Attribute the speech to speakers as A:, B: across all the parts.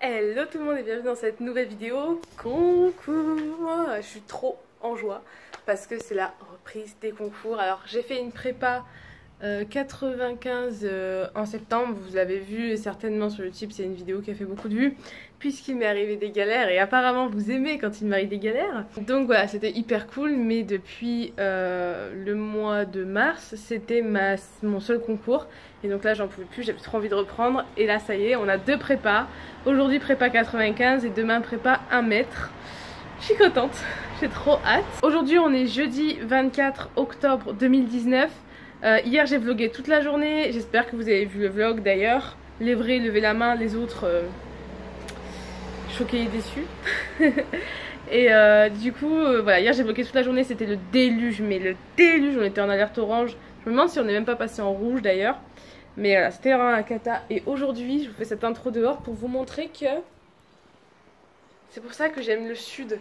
A: Hello tout le monde et bienvenue dans cette nouvelle vidéo. Concours. Je suis trop en joie parce que c'est la reprise des concours. Alors j'ai fait une prépa 95 en septembre. Vous l'avez vu certainement sur YouTube, c'est une vidéo qui a fait beaucoup de vues puisqu'il m'est arrivé des galères et apparemment vous aimez quand il m'arrive des galères. Donc voilà, c'était hyper cool, mais depuis le mois de mars c'était mon seul concours et donc là j'en pouvais plus, j'avais trop envie de reprendre et là ça y est, on a deux prépas. Aujourd'hui prépa 95 et demain prépa 1 mètre. Je suis contente, j'ai trop hâte. Aujourd'hui on est jeudi 24 octobre 2019. Hier j'ai vlogué toute la journée, j'espère que vous avez vu le vlog d'ailleurs. Les vrais levez la main, les autres choqués et déçus. Et du coup voilà, hier j'ai vlogué toute la journée, c'était le déluge, mais le déluge, on était en alerte orange. Je me demande si on n'est même pas passé en rouge d'ailleurs. Mais voilà, c'était vraiment la cata. Et aujourd'hui je vous fais cette intro dehors pour vous montrer que c'est pour ça que j'aime le sud.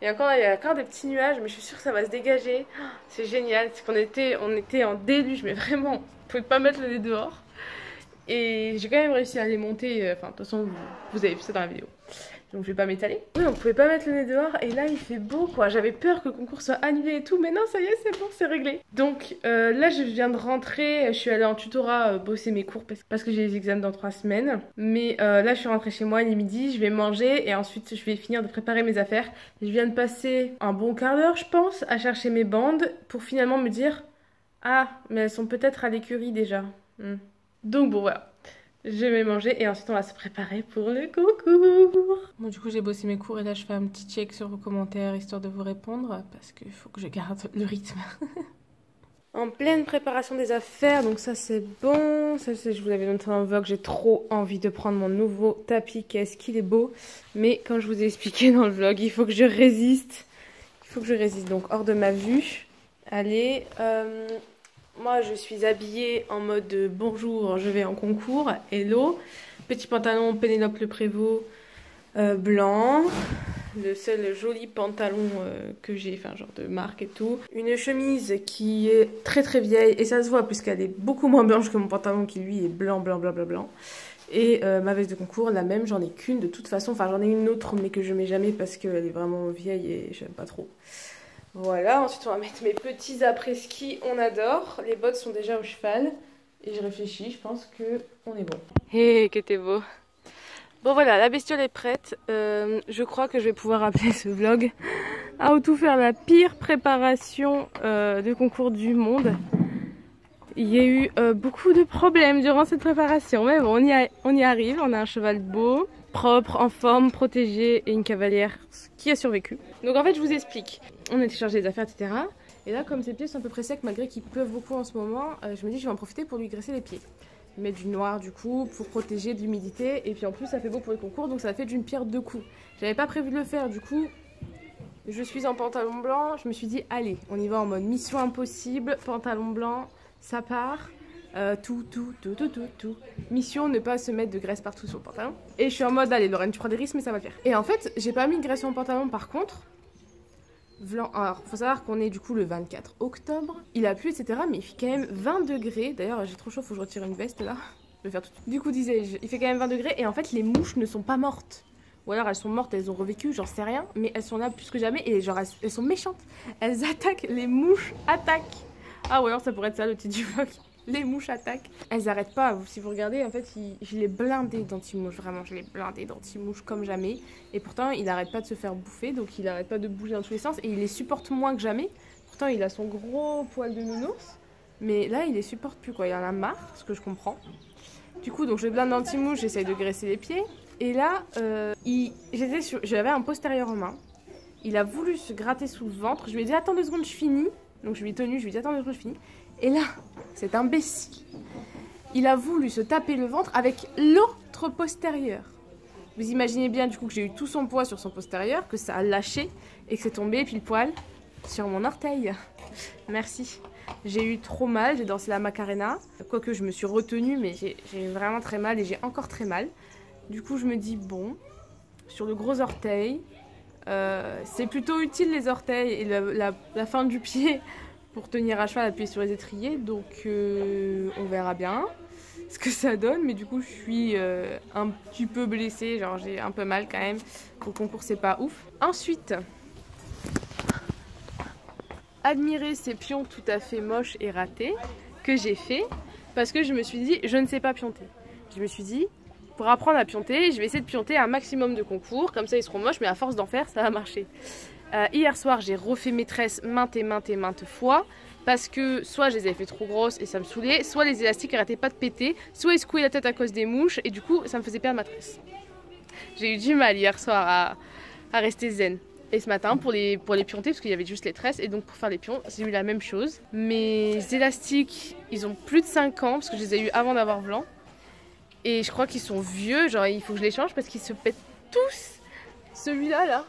A: Et encore, il y a encore des petits nuages, mais je suis sûre que ça va se dégager. C'est génial, c'est qu'on était en déluge, mais vraiment, on pouvait pas mettre le nez dehors. Et j'ai quand même réussi à les monter, enfin de toute façon, vous avez vu ça dans la vidéo. Donc je vais pas m'étaler. Oui, on pouvait pas mettre le nez dehors, et là il fait beau quoi. J'avais peur que le concours soit annulé et tout, mais non, ça y est, c'est bon, c'est réglé. Donc là je viens de rentrer, je suis allée en tutorat bosser mes cours parce que j'ai les examens dans 3 semaines. Mais là je suis rentrée chez moi, il est midi, je vais manger et ensuite je vais finir de préparer mes affaires. Je viens de passer un bon quart d'heure je pense à chercher mes bandes pour finalement me dire ah mais elles sont peut-être à l'écurie déjà. Donc bon voilà. Je vais manger et ensuite on va se préparer pour le concours. Bon du coup j'ai bossé mes cours et là je fais un petit check sur vos commentaires histoire de vous répondre parce qu'il faut que je garde le rythme. En pleine préparation des affaires, donc ça c'est bon. Ça c'est, je vous l'avais montré dans le vlog, j'ai trop envie de prendre mon nouveau tapis. Qu'est-ce qu'il est beau. Mais comme je vous ai expliqué dans le vlog, il faut que je résiste. Il faut que je résiste, donc hors de ma vue. Allez, moi je suis habillée en mode bonjour, je vais en concours, hello. Petit pantalon Pénélope Le Prévost blanc. Le seul joli pantalon que j'ai, enfin genre de marque et tout. Une chemise qui est très très vieille et ça se voit puisqu'elle est beaucoup moins blanche que mon pantalon qui lui est blanc. Et ma veste de concours, la même, j'en ai qu'une de toute façon. Enfin j'en ai une autre mais que je mets jamais parce qu'elle est vraiment vieille et j'aime pas trop. Voilà, ensuite on va mettre mes petits après-ski, on adore. Les bottes sont déjà au cheval. Et je réfléchis, je pense que on est bon. Hé, que t'es beau. Bon voilà, la bestiole est prête. Je crois que je vais pouvoir appeler ce vlog How to faire la pire préparation de concours du monde. Il y a eu beaucoup de problèmes durant cette préparation, mais bon, on y arrive. On a un cheval beau, propre, en forme, protégé et une cavalière qui a survécu. Donc en fait, je vous explique. On a téléchargé les affaires, etc. Et là, comme ses pieds sont à peu près secs, malgré qu'il pleuve beaucoup en ce moment, je me dis que je vais en profiter pour lui graisser les pieds. Mettre du noir du coup pour protéger de l'humidité et puis en plus ça fait beau pour les concours donc ça fait d'une pierre deux coups. J'avais pas prévu de le faire du coup je suis en pantalon blanc, je me suis dit allez on y va en mode mission impossible, pantalon blanc, ça part, tout. Mission ne pas se mettre de graisse partout sur le pantalon. Et je suis en mode allez Lorraine tu prends des risques mais ça va le faire. Et en fait j'ai pas mis de graisse sur mon pantalon par contre. Alors, faut savoir qu'on est du coup le 24 octobre. Il a plu, etc. Mais il fait quand même 20 degrés. D'ailleurs, j'ai trop chaud, faut que je retire une veste là. Je vais faire tout de suite. Du coup, disais-je, il fait quand même 20 degrés. Et en fait, les mouches ne sont pas mortes. Ou alors elles sont mortes, elles ont revécu, j'en sais rien. Mais elles sont là plus que jamais. Et genre, elles sont méchantes. Elles attaquent. Les mouches attaquent. Ah, ou alors ça pourrait être ça le titre du vlog. Les mouches attaquent. Elles arrêtent pas. Si vous regardez, en fait, je l'ai blindé d'anti-mouches. Vraiment, je l'ai blindé d'anti-mouches comme jamais. Et pourtant, il arrête pas de se faire bouffer. Donc, il arrête pas de bouger dans tous les sens. Et il les supporte moins que jamais. Pourtant, il a son gros poil de nounours. Mais là, il les supporte plus, quoi. Il en a marre, ce que je comprends. Du coup, donc, je blinde d'anti-mouches. J'essaye de graisser les pieds. Et là, j'avais un postérieur en main. Il a voulu se gratter sous le ventre. Je lui ai dit, attends 2 secondes, je finis. Donc, je lui ai tenu. Je lui ai dit, attends 2 secondes, je finis. Et là, cet imbécile, il a voulu se taper le ventre avec l'autre postérieur. Vous imaginez bien du coup que j'ai eu tout son poids sur son postérieur, que ça a lâché et que c'est tombé pile poil sur mon orteil. Merci. J'ai eu trop mal, j'ai dansé la Macarena. Quoique je me suis retenue, mais j'ai vraiment très mal et j'ai encore très mal. Du coup je me dis bon, sur le gros orteil, c'est plutôt utile les orteils et la fin du pied. Pour tenir à cheval, appuyer sur les étriers, donc on verra bien. ce que ça donne, mais du coup je suis un petit peu blessée, genre j'ai un peu mal quand même. Au concours c'est pas ouf. Ensuite, admirer ces pions tout à fait moches et ratés que j'ai fait parce que je me suis dit je ne sais pas pionter. Je me suis dit pour apprendre à pionter, je vais essayer de pionter un maximum de concours, comme ça ils seront moches, mais à force d'en faire ça va marcher. Hier soir j'ai refait mes tresses maintes et maintes fois parce que soit je les avais fait trop grosses et ça me saoulait, soit les élastiques arrêtaient pas de péter, soit ils secouaient la tête à cause des mouches et du coup ça me faisait perdre ma tresse. J'ai eu du mal hier soir à rester zen. Et ce matin pour les pionter, parce qu'il y avait juste les tresses, et donc pour faire les pions, j'ai eu la même chose. Mes élastiques, ils ont plus de 5 ans, parce que je les ai eu avant d'avoir blanc. Et je crois qu'ils sont vieux, genre il faut que je les change parce qu'ils se pètent tous. Celui-là, là,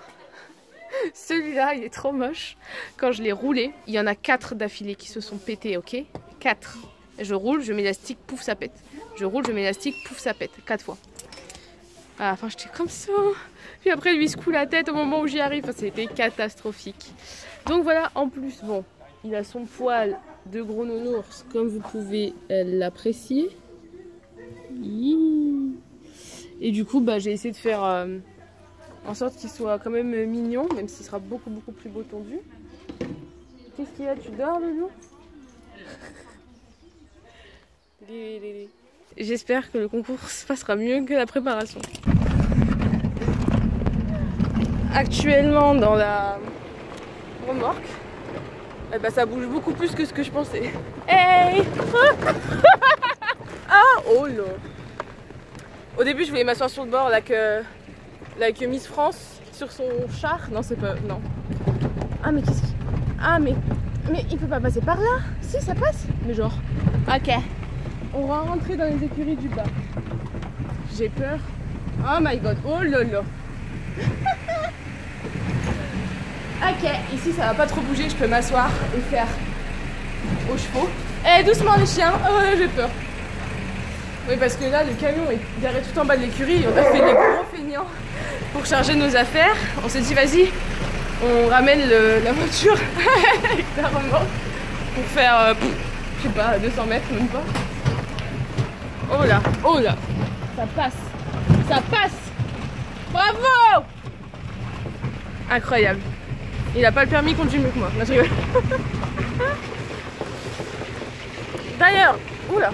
A: celui-là, il est trop moche. Quand je l'ai roulé, il y en a 4 d'affilée qui se sont pétés, ok? 4. Je roule, je mets l'élastique, pouf, ça pète. Je roule, je mets l'élastique, pouf, ça pète. 4 fois. À la fin, j'étais comme ça. Puis après, lui, il secoue la tête au moment où j'y arrive. Enfin, c'était catastrophique. Donc voilà, en plus, bon, il a son poil de gros nounours, comme vous pouvez l'apprécier. Et du coup, bah, j'ai essayé de faire en sorte qu'il soit quand même mignon, même s'il sera beaucoup plus beau tondu. Qu'est-ce qu'il y a? Tu dors, Loulou? J'espère que le concours se passera mieux que la préparation. Actuellement dans la remorque, eh ben, ça bouge beaucoup plus que ce que je pensais. Hey. Ah, oh là. Au début je voulais m'asseoir sur le bord là que Miss France sur son char. Non c'est pas... non. Ah mais qu'est-ce qui... Ah mais il peut pas passer par là. Si ça passe. Mais genre... Ok. On va rentrer dans les écuries du bas. J'ai peur. Oh my god. Oh là là. Ok, ici ça va pas trop bouger, je peux m'asseoir et faire aux chevaux. Eh doucement les chiens, j'ai peur. Oui parce que là le camion est garé tout en bas de l'écurie, on a fait des gros feignants pour charger nos affaires. On s'est dit vas-y, on ramène la voiture avec la remorque pour faire, je sais pas, 200 mètres même pas. Oh là, ça passe, bravo. Incroyable. Il a pas le permis, conduit mieux que moi. Là, je rigole. D'ailleurs, oula,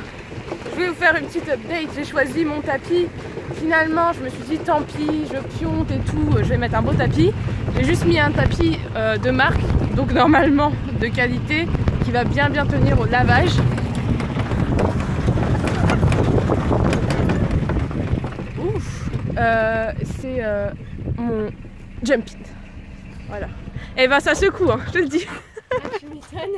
A: je vais vous faire une petite update. J'ai choisi mon tapis. Finalement, je me suis dit tant pis, je pionte et tout, je vais mettre un beau tapis. J'ai juste mis un tapis de marque, donc normalement de qualité, qui va bien tenir au lavage. Ouf, c'est mon jumping. Voilà. Et ben ça secoue, hein, je te le dis. Tu m'étonnes. Il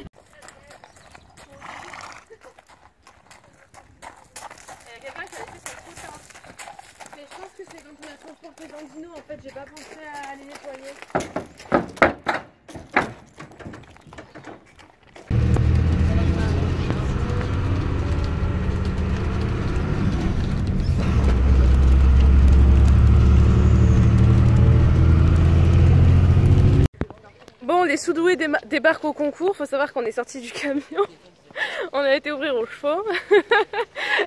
A: y a quelqu'un qui a laissé son scooter. Mais je pense que c'est quand on a transporté dans le dino, en fait j'ai pas pensé à les nettoyer. Bon, les sous-doués débarquent au concours. Faut savoir qu'on est sorti du camion. On a été ouvrir aux chevaux.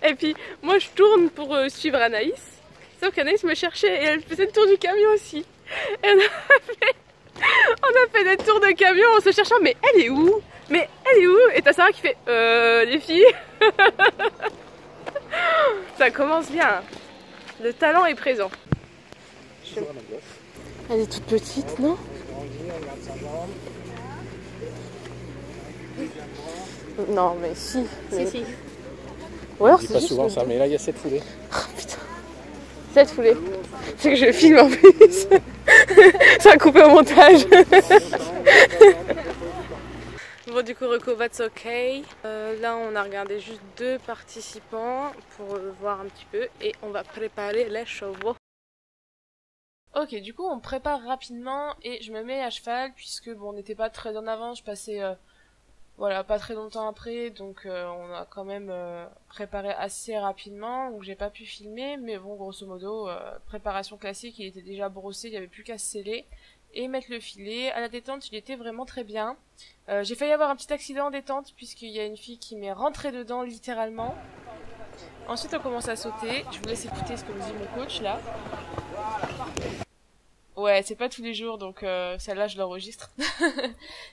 A: Et puis, moi je tourne pour suivre Anaïs. Sauf qu'Anaïs me cherchait et elle faisait le tour du camion aussi. Et on a fait des tours de camion en se cherchant. Mais elle est où? Mais elle est où? Et t'as Sarah qui fait les filles. Ça commence bien. Le talent est présent. Elle est toute petite, non? Non mais si. Mais... Si. Ou alors c'est
B: pas souvent ça, mais là il y a 7 foulées.
A: Oh putain. 7 foulées. C'est que je filme en plus. Ça a coupé au montage. Bon du coup Reco, that's ok. Là on a regardé juste 2 participants pour voir un petit peu et on va préparer les chevaux. Ok, du coup on prépare rapidement et je me mets à cheval puisque bon on n'était pas très en avance, je passais voilà pas très longtemps après donc on a quand même préparé assez rapidement donc j'ai pas pu filmer mais bon grosso modo préparation classique, il était déjà brossé, il n'y avait plus qu'à sceller et mettre le filet. À la détente il était vraiment très bien. J'ai failli avoir un petit accident en détente puisqu'il y a une fille qui m'est rentrée dedans littéralement. Ensuite on commence à sauter. Je vous laisse écouter ce que me dit mon coach là. Ouais, c'est pas tous les jours, donc celle-là je l'enregistre.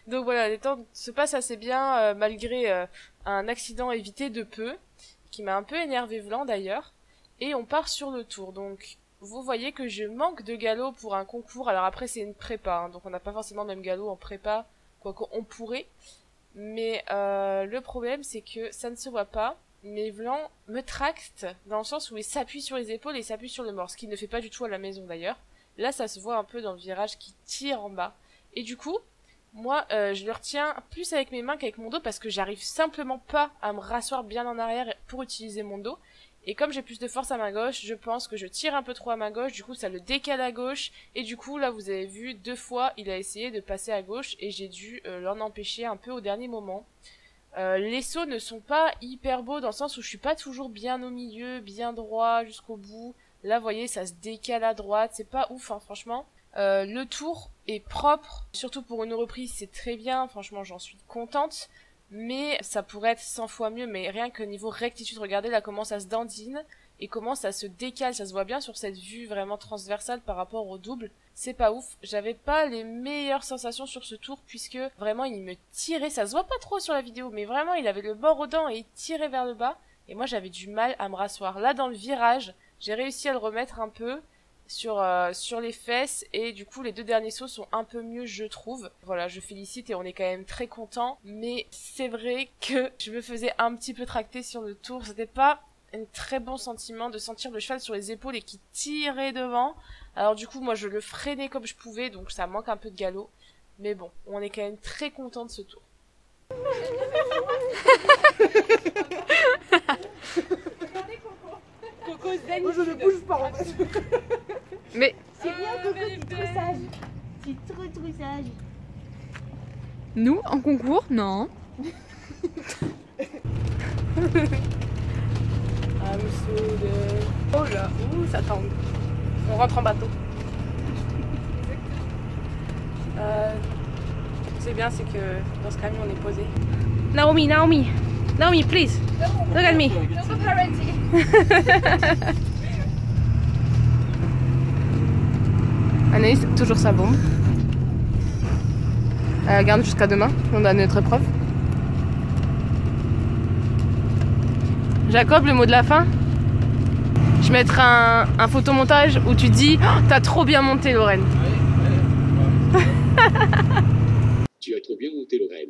A: Donc voilà, les temps se passent assez bien malgré un accident évité de peu, qui m'a un peu énervé Vlan d'ailleurs. Et on part sur le tour, donc vous voyez que je manque de galop pour un concours. Alors après c'est une prépa, hein, donc on n'a pas forcément le même galop en prépa, quoique on pourrait. Mais le problème c'est que ça ne se voit pas, mais Vlan me tracte dans le sens où il s'appuie sur les épaules et s'appuie sur le mort, ce qu'il ne fait pas du tout à la maison d'ailleurs. Là, ça se voit un peu dans le virage qui tire en bas. Et du coup, moi, je le retiens plus avec mes mains qu'avec mon dos parce que j'arrive simplement pas à me rasseoir bien en arrière pour utiliser mon dos. Et comme j'ai plus de force à ma gauche, je pense que je tire un peu trop à ma gauche, du coup ça le décale à gauche. Et du coup, là, vous avez vu, 2 fois, il a essayé de passer à gauche et j'ai dû l'en empêcher un peu au dernier moment. Les sauts ne sont pas hyper beaux dans le sens où je suis pas toujours bien au milieu, bien droit jusqu'au bout. Là, vous voyez, ça se décale à droite, c'est pas ouf, hein, franchement. Le tour est propre, surtout pour une reprise, c'est très bien, franchement, j'en suis contente. Mais ça pourrait être 100 fois mieux, mais rien que niveau rectitude, regardez là comment ça se dandine et comment ça se décale, ça se voit bien sur cette vue vraiment transversale par rapport au double. C'est pas ouf, j'avais pas les meilleures sensations sur ce tour puisque vraiment il me tirait, ça se voit pas trop sur la vidéo, mais vraiment il avait le bord aux dents et il tirait vers le bas. Et moi j'avais du mal à me rasseoir. Là dans le virage, j'ai réussi à le remettre un peu sur les fesses et du coup les 2 derniers sauts sont un peu mieux je trouve. Voilà, je félicite et on est quand même très content, mais c'est vrai que je me faisais un petit peu tracter sur le tour, c'était pas un très bon sentiment de sentir le cheval sur les épaules et qui tirait devant. Alors du coup moi je le freinais comme je pouvais, donc ça manque un peu de galop, mais bon, on est quand même très content de ce tour.
B: Moi je ne bouge pas en fait.
A: Mais
B: C'est bien Coco, tu es trop sage. Tu es trop sage.
C: Nous, en concours, non.
A: Oh là, ça tangue. On rentre en bateau. C'est bien, c'est que dans ce camion on est posé. Naomi, please, look at me. Anaïs, toujours sa bombe. Elle garde jusqu'à demain, on a notre épreuve. Jacob, le mot de la fin? Je mettrai un photomontage où tu dis oh, t'as trop bien monté Lorraine.
D: Tu as trop bien monté Lorraine.